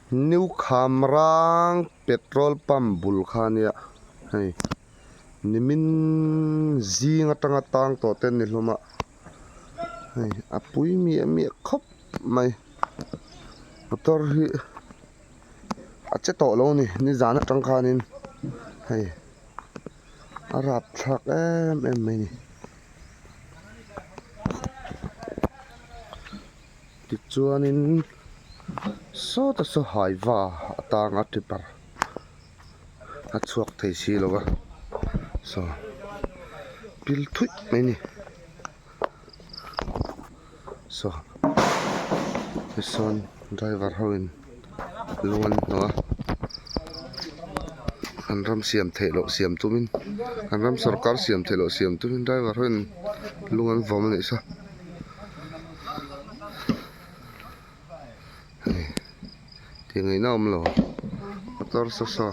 New Khamrang petrol pump bulkhania hey nimin zinga tanga tang to ten ni hloma hey apui mi khop mai motor hi ache to lo ni zana tang khanin hey arap thak em mai ni ti chuanin so ta so haiwa atanga tipar a chuak thei si lowa so pil thui mai ni so son driver hoin luan no anram siam thelo siam tumin anram sarkar siam thelo siam tumin driver hoin luan vom ni sa tiếng nào mà lo motor sa sa